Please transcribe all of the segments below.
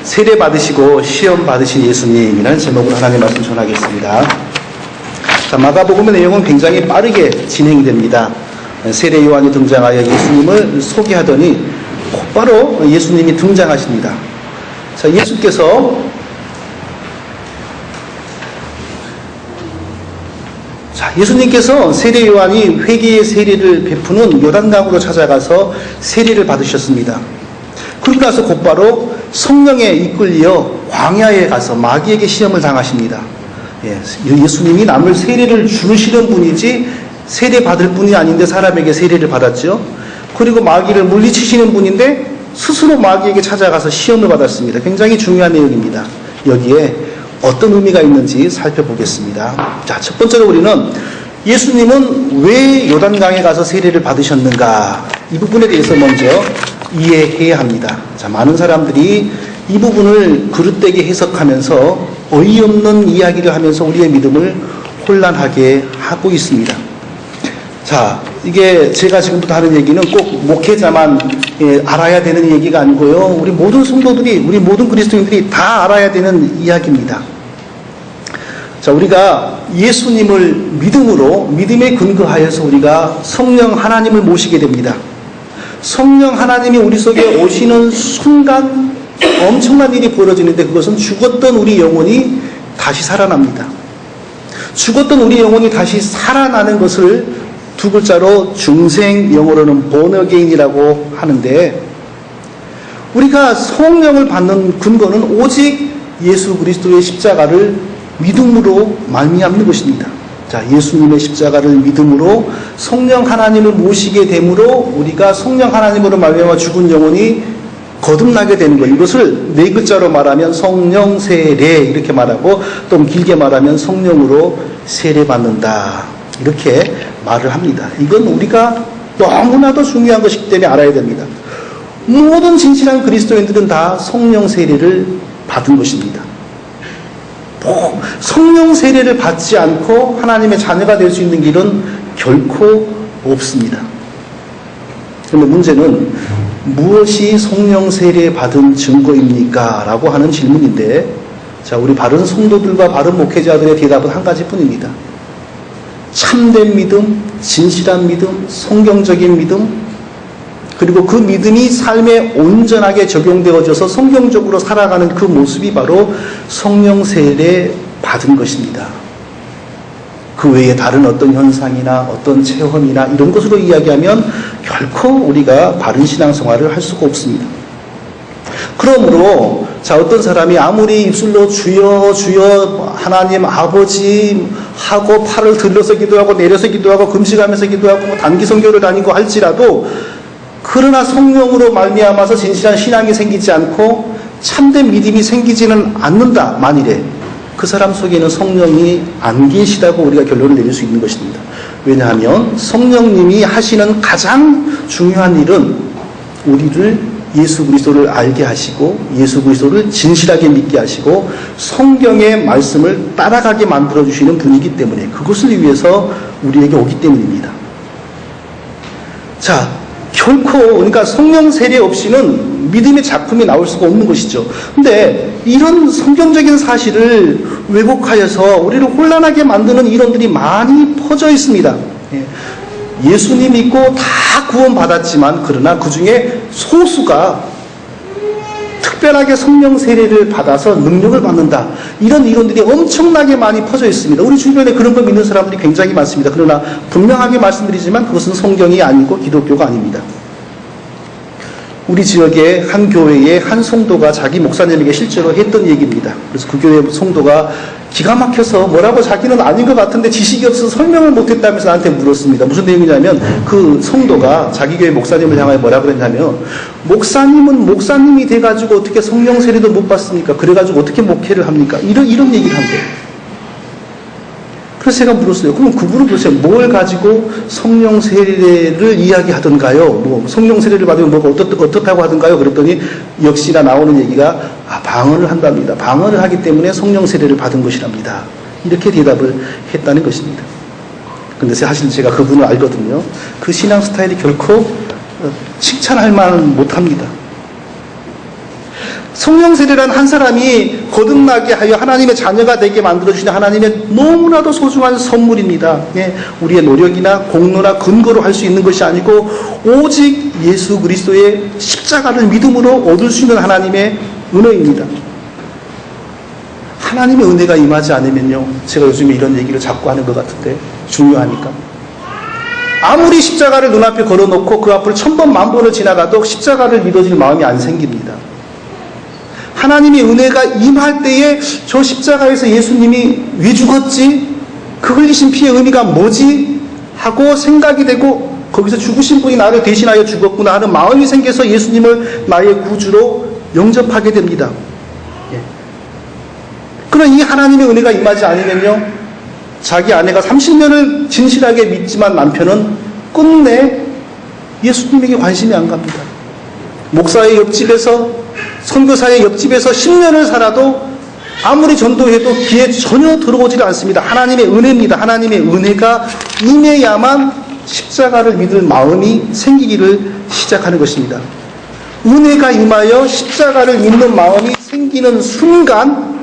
세례 받으시고 시험 받으신 예수님이라는 제목으로 하나님의 말씀 전하겠습니다. 자, 마가복음의 내용은 굉장히 빠르게 진행이 됩니다. 세례 요한이 등장하여 예수님을 소개하더니 곧바로 예수님이 등장하십니다. 자, 예수님께서 세례 요한이 회개의 세례를 베푸는 요단강으로 찾아가서 세례를 받으셨습니다. 그리고 나서 곧바로 성령에 이끌려 광야에 가서 마귀에게 시험을 당하십니다. 예수님이 남을 세례를 주시는 분이지 세례 받을 분이 아닌데 사람에게 세례를 받았죠. 그리고 마귀를 물리치시는 분인데 스스로 마귀에게 찾아가서 시험을 받았습니다. 굉장히 중요한 내용입니다. 여기에 어떤 의미가 있는지 살펴보겠습니다. 자, 첫 번째로 우리는 예수님은 왜 요단강에 가서 세례를 받으셨는가, 이 부분에 대해서 먼저 이해해야 합니다. 자, 많은 사람들이 이 부분을 그릇되게 해석하면서 어이없는 이야기를 하면서 우리의 믿음을 혼란하게 하고 있습니다. 자, 이게 제가 지금부터 하는 얘기는 꼭 목회자만 알아야 되는 얘기가 아니고요. 우리 모든 성도들이, 우리 모든 그리스도인들이 다 알아야 되는 이야기입니다. 자, 우리가 예수님을 믿음에 근거하여서 우리가 성령 하나님을 모시게 됩니다. 성령 하나님이 우리 속에 오시는 순간 엄청난 일이 벌어지는데, 그것은 죽었던 우리 영혼이 다시 살아납니다. 죽었던 우리 영혼이 다시 살아나는 것을 두 글자로 중생, 영어로는 born again이라고 하는데, 우리가 성령을 받는 근거는 오직 예수 그리스도의 십자가를 믿음으로 말미암는 것입니다. 자, 예수님의 십자가를 믿음으로 성령 하나님을 모시게 되므로 우리가 성령 하나님으로 말미암아 죽은 영혼이 거듭나게 되는 것, 이것을 네 글자로 말하면 성령 세례 이렇게 말하고, 또 길게 말하면 성령으로 세례받는다 이렇게 말을 합니다. 이건 우리가 너무나도 중요한 것이기 때문에 알아야 됩니다. 모든 진실한 그리스도인들은 다 성령 세례를 받은 것입니다. 성령 세례를 받지 않고 하나님의 자녀가 될 수 있는 길은 결코 없습니다. 그런데 문제는 무엇이 성령 세례 받은 증거입니까? 라고 하는 질문인데, 자, 우리 바른 성도들과 바른 목회자들의 대답은 한 가지뿐입니다. 참된 믿음, 진실한 믿음, 성경적인 믿음, 그리고 그 믿음이 삶에 온전하게 적용되어져서 성경적으로 살아가는 그 모습이 바로 성령 세례 받은 것입니다. 그 외에 다른 어떤 현상이나 어떤 체험이나 이런 것으로 이야기하면 결코 우리가 바른 신앙생활을 할 수가 없습니다. 그러므로 자, 어떤 사람이 아무리 입술로 주여 주여 하나님 아버지 하고 팔을 들려서 기도하고 내려서 기도하고 금식하면서 기도하고 단기 선교를 다니고 할지라도, 그러나 성령으로 말미암아서 진실한 신앙이 생기지 않고 참된 믿음이 생기지는 않는다, 만일에 그 사람 속에는 성령이 안 계시다고 우리가 결론을 내릴 수 있는 것입니다. 왜냐하면 성령님이 하시는 가장 중요한 일은 우리를 예수 그리스도를 알게 하시고 예수 그리스도를 진실하게 믿게 하시고 성경의 말씀을 따라가게 만들어주시는 분이기 때문에, 그것을 위해서 우리에게 오기 때문입니다. 자, 결코 그러니까 성령 세례 없이는 믿음의 작품이 나올 수가 없는 것이죠. 근데 이런 성경적인 사실을 왜곡하여서 우리를 혼란하게 만드는 이론들이 많이 퍼져 있습니다. 예수님 믿고 다 구원받았지만, 그러나 그 중에 소수가 특별하게 성령 세례를 받아서 능력을 받는다, 이런 이론들이 엄청나게 많이 퍼져 있습니다. 우리 주변에 그런 거 믿는 사람들이 굉장히 많습니다. 그러나 분명하게 말씀드리지만 그것은 성경이 아니고 기독교가 아닙니다. 우리 지역의 한 교회의 한 성도가 자기 목사님에게 실제로 했던 얘기입니다. 그래서 그 교회 성도가 기가 막혀서 뭐라고 자기는 아닌 것 같은데 지식이 없어서 설명을 못했다면서 나한테 물었습니다. 무슨 내용이냐면, 그 성도가 자기 교회 목사님을 향하여 뭐라고 그랬냐면, 목사님은 목사님이 돼가지고 어떻게 성령 세례도 못 받습니까? 그래가지고 어떻게 목회를 합니까? 이런 얘기를 한 거예요. 그래서 제가 물었어요. 그럼 그분은 도대체 뭘 가지고 성령 세례를 이야기하던가요? 뭐 성령 세례를 받으면 뭐가 어떻다고 하던가요? 그랬더니 역시나 나오는 얘기가 방언을 한답니다. 방언을 하기 때문에 성령 세례를 받은 것이랍니다. 이렇게 대답을 했다는 것입니다. 근데 사실 제가 그분을 알거든요. 그 신앙 스타일이 결코 칭찬할 만은 못합니다. 성령 세례란 한 사람이 거듭나게 하여 하나님의 자녀가 되게 만들어주시는 하나님의 너무나도 소중한 선물입니다. 예, 우리의 노력이나 공로나 근거로 할 수 있는 것이 아니고 오직 예수 그리스도의 십자가를 믿음으로 얻을 수 있는 하나님의 은혜입니다. 하나님의 은혜가 임하지 않으면요, 제가 요즘에 이런 얘기를 자꾸 하는 것 같은데 중요하니까, 아무리 십자가를 눈앞에 걸어놓고 그 앞을 1000번 10,000번을 지나가도 십자가를 믿어질 마음이 안 생깁니다. 하나님의 은혜가 임할 때에 저 십자가에서 예수님이 왜 죽었지? 그 흘리신 피의 의미가 뭐지? 하고 생각이 되고, 거기서 죽으신 분이 나를 대신하여 죽었구나 하는 마음이 생겨서 예수님을 나의 구주로 영접하게 됩니다. 예. 그런 이 하나님의 은혜가 임하지 않으면요, 자기 아내가 30년을 진실하게 믿지만 남편은 끝내 예수님에게 관심이 안 갑니다. 목사의 옆집에서, 선교사의 옆집에서 10년을 살아도 아무리 전도해도 귀에 전혀 들어오지 않습니다. 하나님의 은혜입니다. 하나님의 은혜가 임해야만 십자가를 믿을 마음이 생기기를 시작하는 것입니다. 은혜가 임하여 십자가를 믿는 마음이 생기는 순간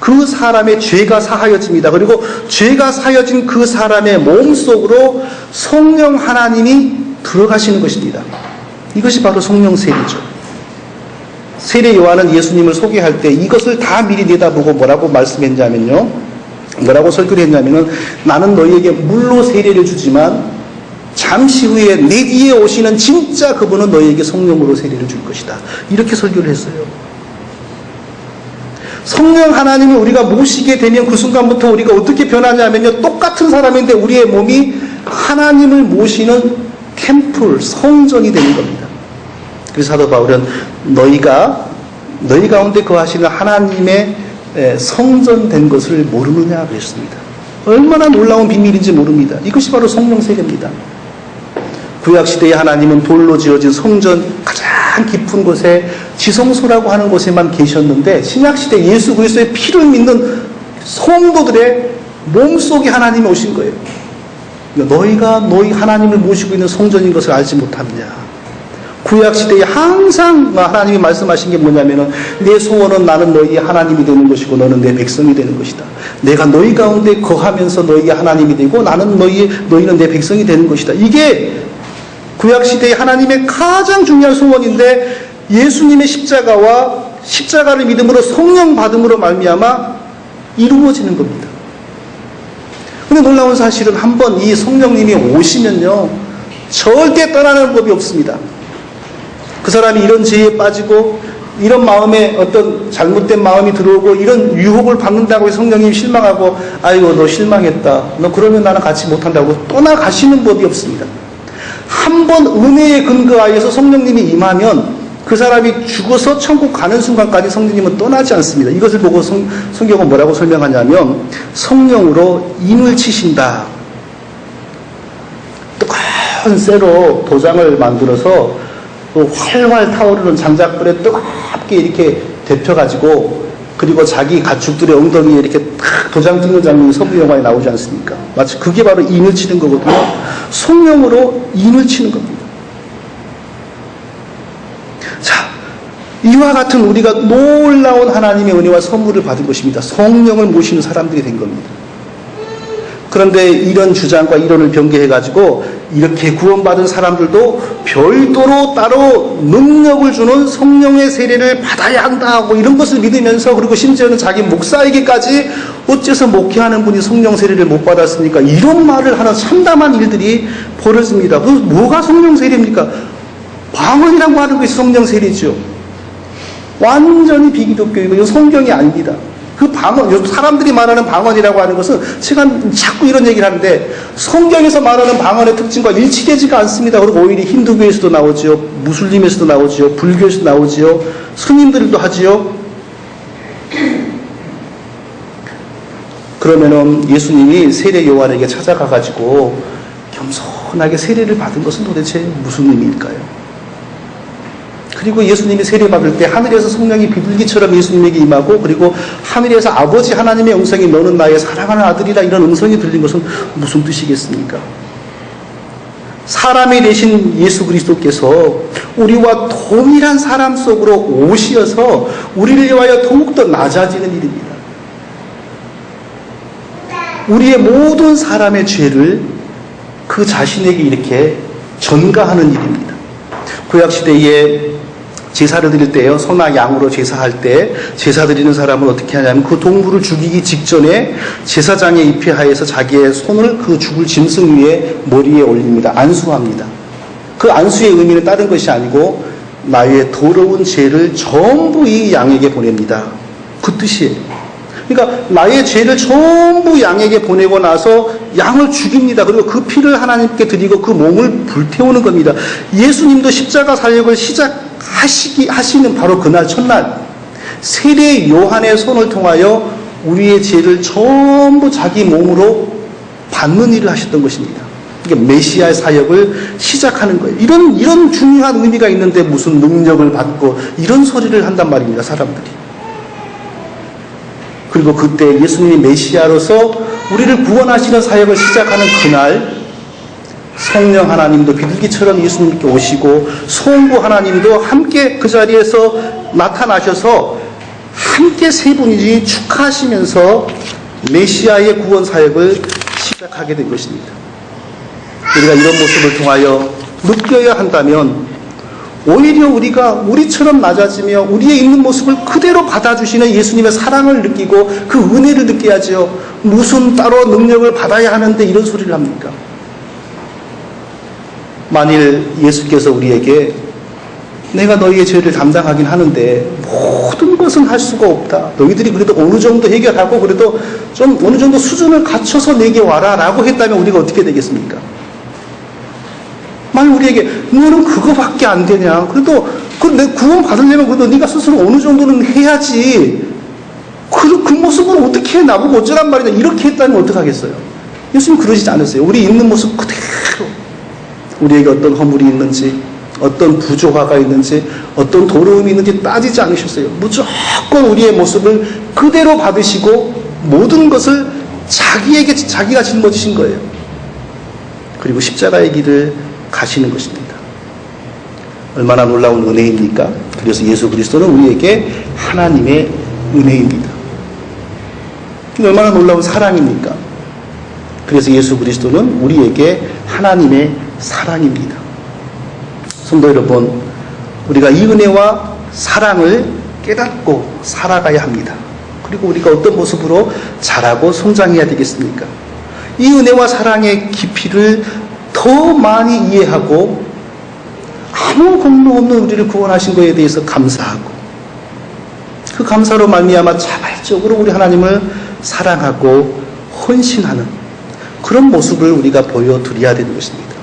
그 사람의 죄가 사하여집니다. 그리고 죄가 사하여진 그 사람의 몸속으로 성령 하나님이 들어가시는 것입니다. 이것이 바로 성령 세례죠. 세례 요한은 예수님을 소개할 때 이것을 다 미리 내다보고 뭐라고 말씀했냐면요, 뭐라고 설교를 했냐면은, 나는 너희에게 물로 세례를 주지만 잠시 후에 내 뒤에 오시는 진짜 그분은 너희에게 성령으로 세례를 줄 것이다. 이렇게 설교를 했어요. 성령 하나님을 우리가 모시게 되면 그 순간부터 우리가 어떻게 변하냐면요, 똑같은 사람인데 우리의 몸이 하나님을 모시는 템플, 성전이 되는 겁니다. 그래서 사도 바울은 너희 가운데 거하시는 하나님의 성전된 것을 모르느냐 그랬습니다. 얼마나 놀라운 비밀인지 모릅니다. 이것이 바로 성령 세례입니다. 구약시대의 하나님은 돌로 지어진 성전, 가장 깊은 곳에 지성소라고 하는 곳에만 계셨는데, 신약시대 예수 그리스도의 피를 믿는 성도들의 몸속에 하나님이 오신 거예요. 너희가 너희 하나님을 모시고 있는 성전인 것을 알지 못하느냐. 구약시대에 항상 하나님이 말씀하신 게 뭐냐면은, 내 소원은 나는 너희의 하나님이 되는 것이고 너는 내 백성이 되는 것이다. 내가 너희 가운데 거하면서 너희의 하나님이 되고 너희는 내 백성이 되는 것이다. 이게 구약시대의 하나님의 가장 중요한 소원인데, 예수님의 십자가와 십자가를 믿음으로 성령 받음으로 말미암아 이루어지는 겁니다. 근데 놀라운 사실은 한번 이 성령님이 오시면요, 절대 떠나는 법이 없습니다. 그 사람이 이런 죄에 빠지고 이런 마음에 어떤 잘못된 마음이 들어오고 이런 유혹을 받는다고 해서 성령님이 실망하고, 아이고 너 실망했다, 너 그러면 나는 같이 못한다고 떠나가시는 법이 없습니다. 한번 은혜에 근거하여서 성령님이 임하면 그 사람이 죽어서 천국 가는 순간까지 성령님은 떠나지 않습니다. 이것을 보고 성경은 뭐라고 설명하냐면, 성령으로 인을 치신다. 뜨거운 쇠로 도장을 만들어서 활활 타오르는 장작불에 뜨겁게 이렇게 데펴가지고, 그리고 자기 가축들의 엉덩이에 이렇게 도장 찍는 장면이 서부 영화에 나오지 않습니까? 마치 그게 바로 인을 치는 거거든요. 성령으로 인을 치는 겁니다. 자, 이와 같은 우리가 놀라운 하나님의 은혜와 선물을 받은 것입니다. 성령을 모시는 사람들이 된 겁니다. 그런데 이런 주장과 이론을 변개해가지고 이렇게 구원받은 사람들도 별도로 따로 능력을 주는 성령의 세례를 받아야 한다 하고 이런 것을 믿으면서, 그리고 심지어는 자기 목사에게까지 어째서 목회하는 분이 성령 세례를 못 받았습니까? 이런 말을 하는 참담한 일들이 벌어집니다. 그 뭐가 성령 세례입니까? 방언이라고 하는 것이 성령 세례죠. 완전히 비기독교이고 이건 성경이 아닙니다. 그 방언, 사람들이 말하는 방언이라고 하는 것은, 제가 자꾸 이런 얘기를 하는데, 성경에서 말하는 방언의 특징과 일치되지가 않습니다. 그리고 오히려 힌두교에서도 나오지요, 무슬림에서도 나오지요, 불교에서도 나오지요, 스님들도 하지요. 그러면은 예수님이 세례 요한에게 찾아가가지고 겸손하게 세례를 받은 것은 도대체 무슨 의미일까요? 그리고 예수님이 세례받을 때 하늘에서 성령이 비둘기처럼 예수님에게 임하고, 그리고 하늘에서 아버지 하나님의 음성이 너는 나의 사랑하는 아들이라, 이런 음성이 들린 것은 무슨 뜻이겠습니까? 사람이 되신 예수 그리스도께서 우리와 동일한 사람 속으로 오시어서 우리를 위하여 더욱더 낮아지는 일입니다. 우리의 모든 사람의 죄를 그 자신에게 이렇게 전가하는 일입니다. 구약시대에 제사를 드릴 때요, 소나 양으로 제사할 때 제사 드리는 사람은 어떻게 하냐면 그 동물을 죽이기 직전에 제사장의 입회하에서 자기의 손을 그 죽을 짐승 위에 머리에 올립니다. 안수합니다. 그 안수의 의미는 다른 것이 아니고 나의 더러운 죄를 전부 이 양에게 보냅니다. 그 뜻이에요. 그러니까 나의 죄를 전부 양에게 보내고 나서 양을 죽입니다. 그리고 그 피를 하나님께 드리고 그 몸을 불태우는 겁니다. 예수님도 십자가 사역을 하시는 바로 그날 첫날 세례 요한의 손을 통하여 우리의 죄를 전부 자기 몸으로 받는 일을 하셨던 것입니다. 그러니까 메시아의 사역을 시작하는 거예요. 이런 중요한 의미가 있는데 무슨 능력을 받고 이런 소리를 한단 말입니다, 사람들이. 그리고 그때 예수님이 메시아로서 우리를 구원하시는 사역을 시작하는 그날 성령 하나님도 비둘기처럼 예수님께 오시고 성부 하나님도 함께 그 자리에서 나타나셔서 함께 세 분이 축하하시면서 메시아의 구원 사역을 시작하게 된 것입니다. 우리가 이런 모습을 통하여 느껴야 한다면 오히려 우리가 우리처럼 낮아지며 우리의 있는 모습을 그대로 받아주시는 예수님의 사랑을 느끼고 그 은혜를 느껴야죠. 무슨 따로 능력을 받아야 하는데 이런 소리를 합니까? 만일 예수께서 우리에게 내가 너희의 죄를 담당하긴 하는데 모든 것은 할 수가 없다. 너희들이 그래도 어느 정도 해결하고 그래도 좀 어느 정도 수준을 갖춰서 내게 와라 라고 했다면 우리가 어떻게 되겠습니까? 만약 우리에게 너는 그거밖에 안 되냐? 그래도 내 구원 받으려면 그래도 네가 스스로 어느 정도는 해야지. 그 모습을 어떻게 해? 나보고 어쩌란 말이냐? 이렇게 했다면 어떡하겠어요? 예수님 그러시지 않으세요. 우리 있는 모습 그대로 우리에게 어떤 허물이 있는지 어떤 부조화가 있는지 어떤 더러움이 있는지 따지지 않으셨어요. 무조건 우리의 모습을 그대로 받으시고 모든 것을 자기가 짊어지신 거예요. 그리고 십자가의 길을 가시는 것입니다. 얼마나 놀라운 은혜입니까? 그래서 예수 그리스도는 우리에게 하나님의 은혜입니다. 얼마나 놀라운 사랑입니까? 그래서 예수 그리스도는 우리에게 하나님의 사랑입니다. 성도 여러분, 우리가 이 은혜와 사랑을 깨닫고 살아가야 합니다. 그리고 우리가 어떤 모습으로 자라고 성장해야 되겠습니까? 이 은혜와 사랑의 깊이를 더 많이 이해하고 아무 공로 없는 우리를 구원하신 것에 대해서 감사하고 그 감사로 말미암아 자발적으로 우리 하나님을 사랑하고 헌신하는 그런 모습을 우리가 보여드려야 되는 것입니다.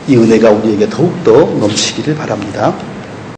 이 은혜가 우리에게 더욱더 넘치기를 바랍니다.